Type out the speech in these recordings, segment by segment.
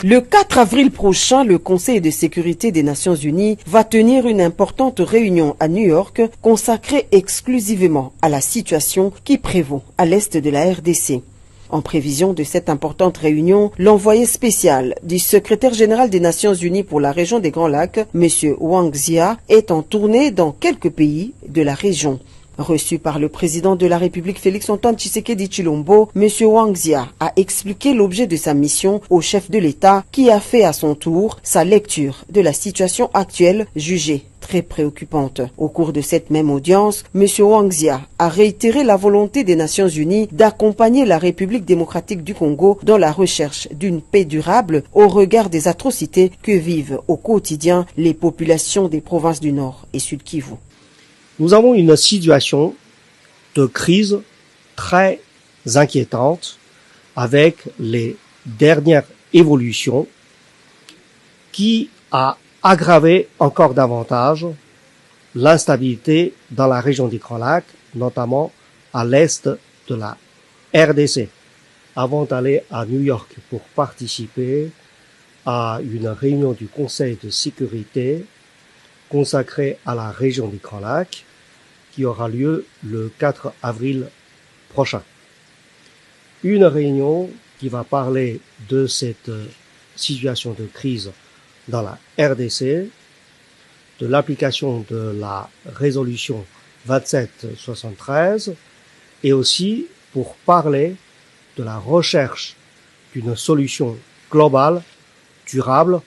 Le 4 avril prochain, le Conseil de sécurité des Nations Unies va tenir une importante réunion à New York consacrée exclusivement à la situation qui prévaut à l'est de la RDC. En prévision de cette importante réunion, l'envoyé spécial du secrétaire général des Nations Unies pour la région des Grands Lacs, M. Wang Zia, est en tournée dans quelques pays de la région. Reçu par le président de la République Félix-Antoine Tshisekedi Tshilombo, M. Wang Zia a expliqué l'objet de sa mission au chef de l'État qui a fait à son tour sa lecture de la situation actuelle jugée très préoccupante. Au cours de cette même audience, M. Wang Zia a réitéré la volonté des Nations Unies d'accompagner la République démocratique du Congo dans la recherche d'une paix durable au regard des atrocités que vivent au quotidien les populations des provinces du Nord et Sud Kivu. Nous avons une situation de crise très inquiétante avec les dernières évolutions qui a aggravé encore davantage l'instabilité dans la région des Grands Lacs, notamment à l'est de la RDC. Avant d'aller à New York pour participer à une réunion du Conseil de sécurité consacrée à la région des Grands Lacs, qui aura lieu le 4 avril prochain. Une réunion qui va parler de cette situation de crise dans la RDC, de l'application de la résolution 2773 et aussi pour parler de la recherche d'une solution globale, durable,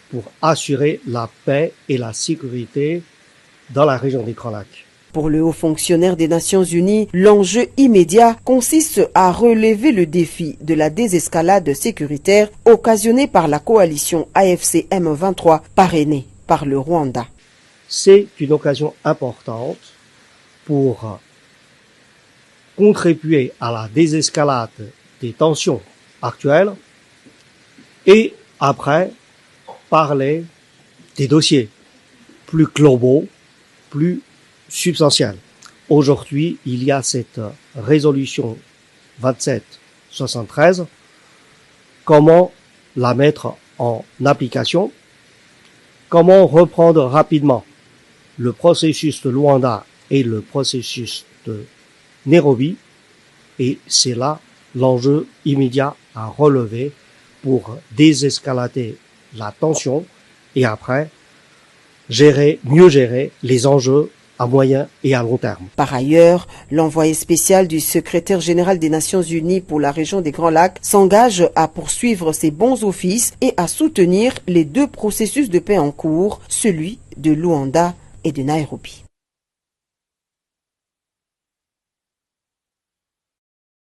pour assurer la paix et la sécurité dans la région des Grands Lacs. Pour le haut fonctionnaire des Nations Unies, l'enjeu immédiat consiste à relever le défi de la désescalade sécuritaire occasionnée par la coalition AFC M23 parrainée par le Rwanda. C'est une occasion importante pour contribuer à la désescalade des tensions actuelles et après parler des dossiers plus globaux, plus substantiels. Aujourd'hui, il y a cette résolution 2773. Comment la mettre en application? Comment reprendre rapidement le processus de Luanda et le processus de Nairobi? Et c'est là l'enjeu immédiat à relever pour désescalader la tension et après mieux gérer les enjeux à moyen et à long terme. Par ailleurs, l'envoyé spécial du secrétaire général des Nations Unies pour la région des Grands Lacs s'engage à poursuivre ses bons offices et à soutenir les deux processus de paix en cours, celui de Luanda et de Nairobi.